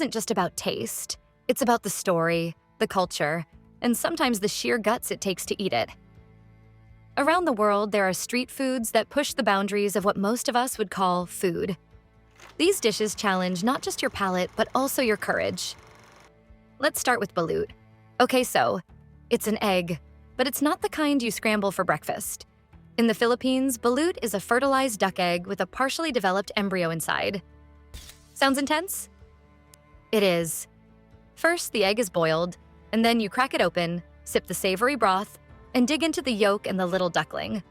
isn't just about taste. It's about the story, the culture, and sometimes the sheer guts it takes to eat it. Around the world, there are street foods that push the boundaries of what most of us would call food. These dishes challenge not just your palate, but also your courage. Let's start with balut. Okay, so it's an egg, but it's not the kind you scramble for breakfast. In the Philippines, balut is a fertilized duck egg with a partially developed embryo inside. Sounds intense? It is. First, the egg is boiled, and then you crack it open, sip the savory broth, and dig into the yolk and the little duckling.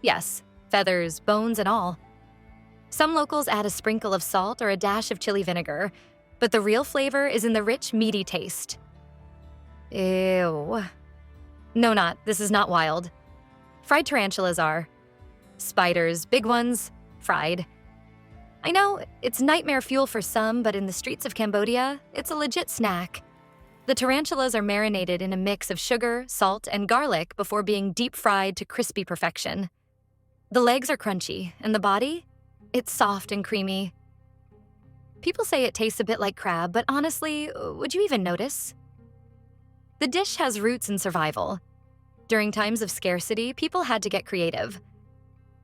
Yes, feathers, bones, and all. Some locals add a sprinkle of salt or a dash of chili vinegar, but the real flavor is in the rich, meaty taste. Ew. No, this is not wild. Fried tarantulas are. Spiders, big ones, fried. I know, it's nightmare fuel for some, but in the streets of Cambodia, it's a legit snack. The tarantulas are marinated in a mix of sugar, salt, and garlic before being deep fried to crispy perfection. The legs are crunchy, and the body? It's soft and creamy. People say it tastes a bit like crab, but honestly, would you even notice? The dish has roots in survival. During times of scarcity, people had to get creative.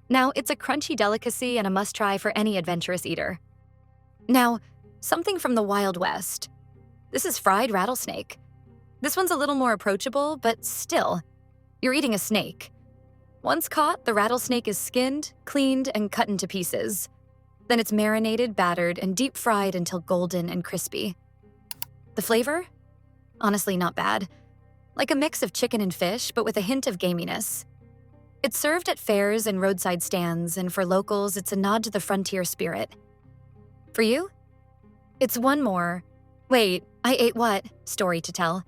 Now, it's a crunchy delicacy and a must-try for any adventurous eater. Now, something from the Wild West. This is fried rattlesnake. This one's a little more approachable, but still, you're eating a snake. Once caught, the rattlesnake is skinned, cleaned, and cut into pieces. Then it's marinated, battered, and deep fried until golden and crispy. The flavor? Honestly, not bad. Like a mix of chicken and fish, but with a hint of gaminess. It's served at fairs and roadside stands, and for locals, it's a nod to the frontier spirit. For you? It's one more, wait, I ate what? Story to tell.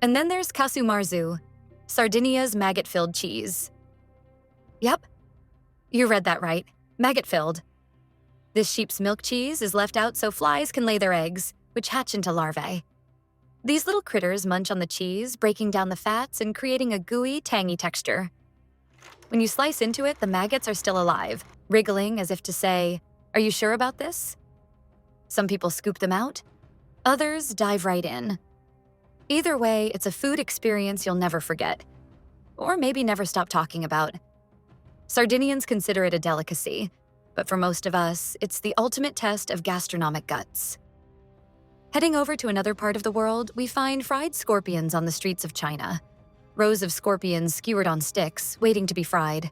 And then there's casu marzu, Sardinia's maggot-filled cheese. Yep, you read that right, maggot-filled. This sheep's milk cheese is left out so flies can lay their eggs, which hatch into larvae. These little critters munch on the cheese, breaking down the fats and creating a gooey, tangy texture. When you slice into it, the maggots are still alive, wriggling as if to say, "Are you sure about this?" Some people scoop them out. Others dive right in. Either way, it's a food experience you'll never forget. Or maybe never stop talking about. Sardinians consider it a delicacy, but for most of us, it's the ultimate test of gastronomic guts. Heading over to another part of the world, we find fried scorpions on the streets of China. Rows of scorpions skewered on sticks, waiting to be fried.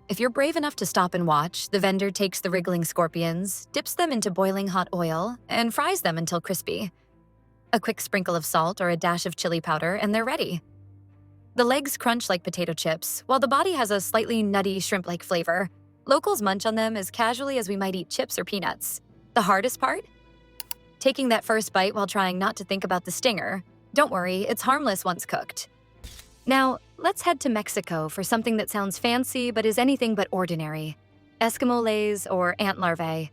If you're brave enough to stop and watch, the vendor takes the wriggling scorpions, dips them into boiling hot oil, and fries them until crispy. A quick sprinkle of salt or a dash of chili powder, and they're ready. The legs crunch like potato chips, while the body has a slightly nutty shrimp-like flavor. Locals munch on them as casually as we might eat chips or peanuts. The hardest part? Taking that first bite while trying not to think about the stinger. Don't worry, it's harmless once cooked. Now, let's head to Mexico for something that sounds fancy but is anything but ordinary. Eskimo lays, or ant larvae.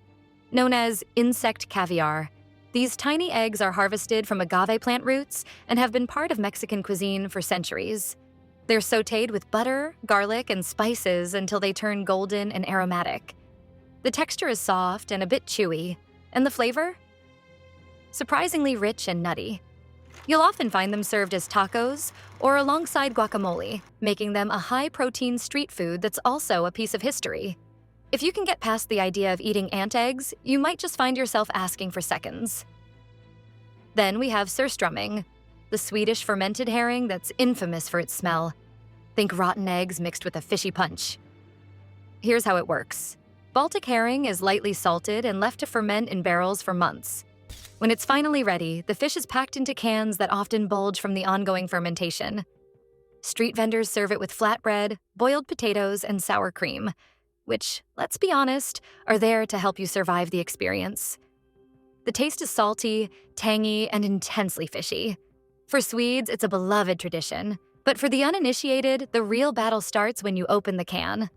Known as insect caviar, these tiny eggs are harvested from agave plant roots and have been part of Mexican cuisine for centuries. They're sautéed with butter, garlic, and spices until they turn golden and aromatic. The texture is soft and a bit chewy, and the flavor? Surprisingly rich and nutty. You'll often find them served as tacos or alongside guacamole, making them a high-protein street food that's also a piece of history. If you can get past the idea of eating ant eggs, you might just find yourself asking for seconds. Then we have surströmming, the Swedish fermented herring that's infamous for its smell. Think rotten eggs mixed with a fishy punch. Here's how it works. Baltic herring is lightly salted and left to ferment in barrels for months. When it's finally ready, the fish is packed into cans that often bulge from the ongoing fermentation. Street vendors serve it with flatbread, boiled potatoes, and sour cream, which, let's be honest, are there to help you survive the experience. The taste is salty, tangy, and intensely fishy. For Swedes, it's a beloved tradition, but for the uninitiated, the real battle starts when you open the can.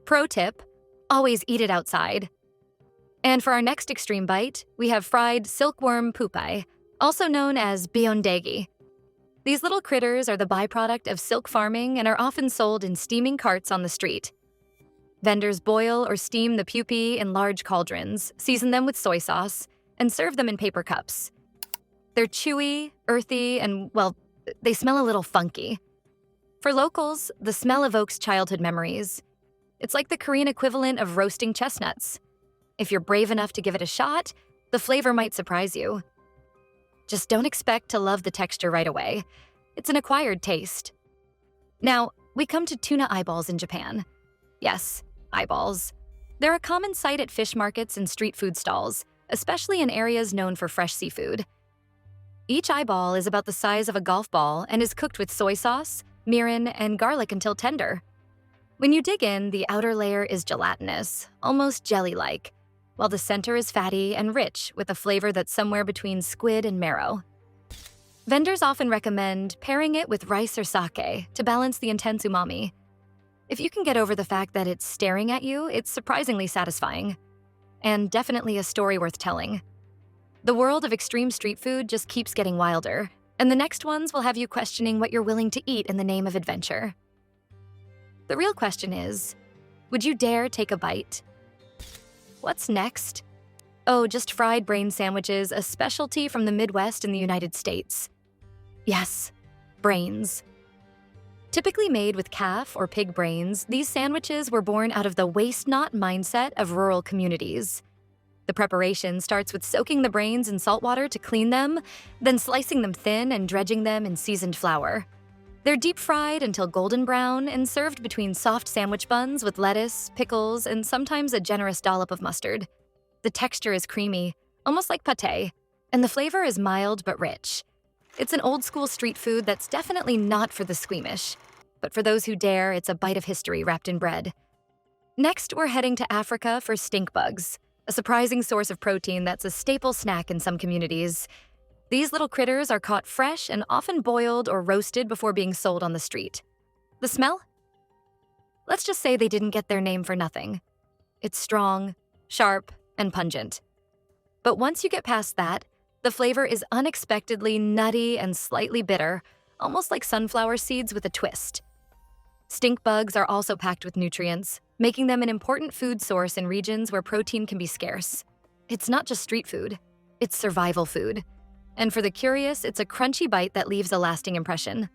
Pro tip: always eat it outside. And for our next extreme bite, we have fried silkworm pupae, also known as biondegi. These little critters are the byproduct of silk farming and are often sold in steaming carts on the street. Vendors boil or steam the pupae in large cauldrons, season them with soy sauce, and serve them in paper cups. They're chewy, earthy, and, well, they smell a little funky. For locals, the smell evokes childhood memories. It's like the Korean equivalent of roasting chestnuts. If you're brave enough to give it a shot, the flavor might surprise you. Just don't expect to love the texture right away. It's an acquired taste. Now, we come to tuna eyeballs in Japan. Yes, eyeballs. They're a common sight at fish markets and street food stalls, especially in areas known for fresh seafood. Each eyeball is about the size of a golf ball and is cooked with soy sauce, mirin, and garlic until tender. When you dig in, the outer layer is gelatinous, almost jelly-like, while the center is fatty and rich with a flavor that's somewhere between squid and marrow. Vendors often recommend pairing it with rice or sake to balance the intense umami. If you can get over the fact that it's staring at you, it's surprisingly satisfying. And definitely a story worth telling. The world of extreme street food just keeps getting wilder, and the next ones will have you questioning what you're willing to eat in the name of adventure. The real question is, would you dare take a bite? What's next? Oh, just fried brain sandwiches, a specialty from the Midwest in the United States. Yes, brains. Typically made with calf or pig brains, these sandwiches were born out of the waste not mindset of rural communities. The preparation starts with soaking the brains in salt water to clean them, then slicing them thin and dredging them in seasoned flour. They're deep fried until golden brown and served between soft sandwich buns with lettuce, pickles, and sometimes a generous dollop of mustard. The texture is creamy, almost like pâté, and the flavor is mild but rich. It's an old-school street food that's definitely not for the squeamish, but for those who dare, it's a bite of history wrapped in bread. Next, we're heading to Africa for stink bugs, a surprising source of protein that's a staple snack in some communities. These little critters are caught fresh and often boiled or roasted before being sold on the street. The smell? Let's just say they didn't get their name for nothing. It's strong, sharp, and pungent. But once you get past that, the flavor is unexpectedly nutty and slightly bitter, almost like sunflower seeds with a twist. Stink bugs are also packed with nutrients, making them an important food source in regions where protein can be scarce. It's not just street food, it's survival food. And for the curious, it's a crunchy bite that leaves a lasting impression.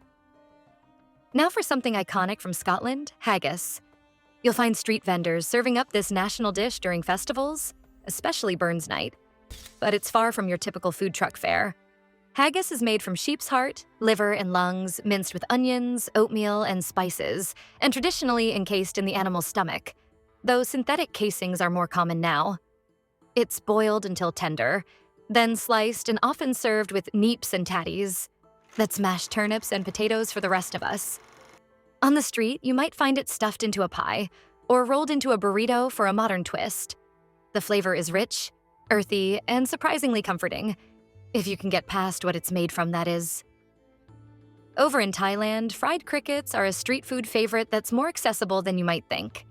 Now for something iconic from Scotland, haggis. You'll find street vendors serving up this national dish during festivals, especially Burns Night. But it's far from your typical food truck fare. Haggis is made from sheep's heart, liver, and lungs, minced with onions, oatmeal, and spices, and traditionally encased in the animal's stomach, though synthetic casings are more common now. It's boiled until tender, then sliced and often served with neeps and tatties. That's mashed turnips and potatoes for the rest of us. On the street, you might find it stuffed into a pie, or rolled into a burrito for a modern twist. The flavor is rich, earthy, and surprisingly comforting, if you can get past what it's made from, that is. Over in Thailand, fried crickets are a street food favorite that's more accessible than you might think.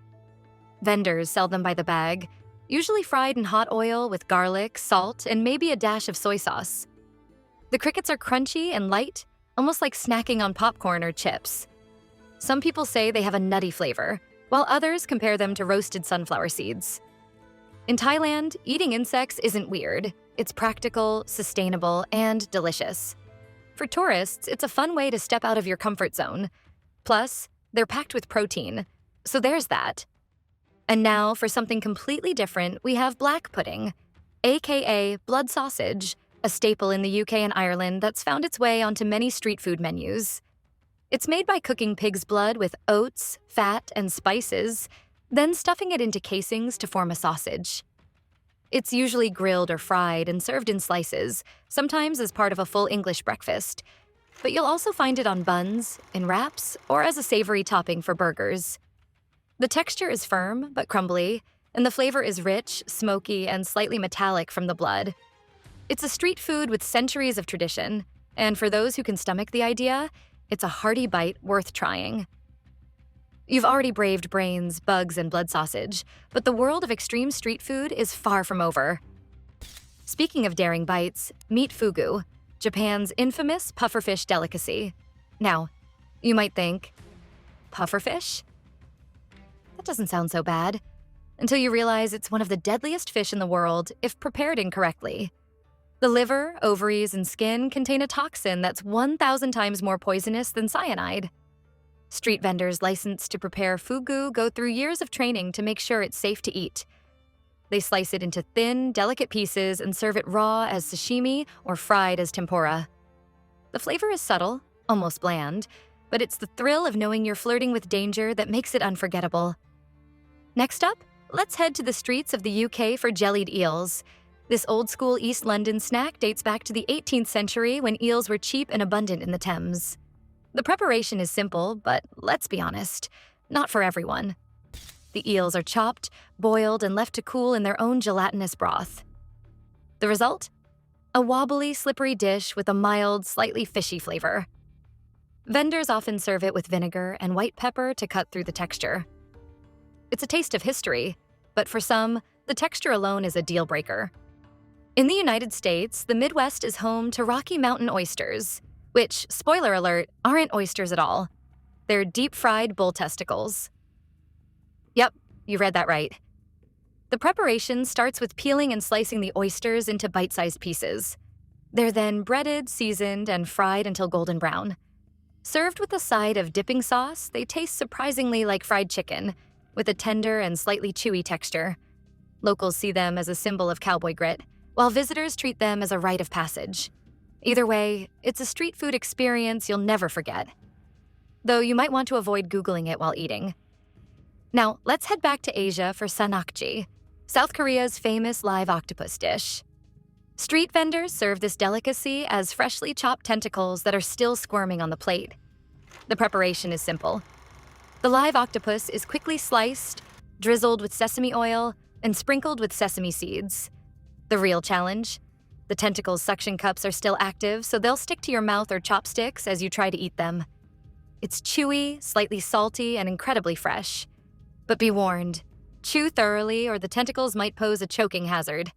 Vendors sell them by the bag, usually fried in hot oil with garlic, salt, and maybe a dash of soy sauce. The crickets are crunchy and light, almost like snacking on popcorn or chips. Some people say they have a nutty flavor, while others compare them to roasted sunflower seeds. In Thailand, eating insects isn't weird. It's practical, sustainable, and delicious. For tourists, it's a fun way to step out of your comfort zone. Plus, they're packed with protein, so there's that. And now, for something completely different, we have black pudding, aka blood sausage, a staple in the UK and Ireland that's found its way onto many street food menus. It's made by cooking pig's blood with oats, fat, and spices, then stuffing it into casings to form a sausage. It's usually grilled or fried and served in slices, sometimes as part of a full English breakfast. But you'll also find it on buns, in wraps, or as a savory topping for burgers. The texture is firm but crumbly, and the flavor is rich, smoky, and slightly metallic from the blood. It's a street food with centuries of tradition, and for those who can stomach the idea, it's a hearty bite worth trying. You've already braved brains, bugs, and blood sausage, but the world of extreme street food is far from over. Speaking of daring bites, meet fugu, Japan's infamous pufferfish delicacy. Now, you might think, pufferfish? That doesn't sound so bad, until you realize it's one of the deadliest fish in the world if prepared incorrectly. The liver, ovaries, and skin contain a toxin that's 1,000 times more poisonous than cyanide. Street vendors licensed to prepare fugu go through years of training to make sure it's safe to eat. They slice it into thin, delicate pieces and serve it raw as sashimi or fried as tempura. The flavor is subtle, almost bland, but it's the thrill of knowing you're flirting with danger that makes it unforgettable. Next up, let's head to the streets of the UK for jellied eels. This old-school East London snack dates back to the 18th century when eels were cheap and abundant in the Thames. The preparation is simple, but let's be honest, not for everyone. The eels are chopped, boiled, and left to cool in their own gelatinous broth. The result? A wobbly, slippery dish with a mild, slightly fishy flavor. Vendors often serve it with vinegar and white pepper to cut through the texture. It's a taste of history, but for some, the texture alone is a deal breaker. In the United States, the Midwest is home to Rocky Mountain oysters, which, spoiler alert, aren't oysters at all. They're deep-fried bull testicles. Yep, you read that right. The preparation starts with peeling and slicing the oysters into bite-sized pieces. They're then breaded, seasoned, and fried until golden brown. Served with a side of dipping sauce, they taste surprisingly like fried chicken, with a tender and slightly chewy texture. Locals see them as a symbol of cowboy grit, while visitors treat them as a rite of passage. Either way, it's a street food experience you'll never forget. Though you might want to avoid Googling it while eating. Now, let's head back to Asia for sanakji, South Korea's famous live octopus dish. Street vendors serve this delicacy as freshly chopped tentacles that are still squirming on the plate. The preparation is simple. The live octopus is quickly sliced, drizzled with sesame oil, and sprinkled with sesame seeds. The real challenge? The tentacles' suction cups are still active, so they'll stick to your mouth or chopsticks as you try to eat them. It's chewy, slightly salty, and incredibly fresh. But be warned, chew thoroughly or the tentacles might pose a choking hazard.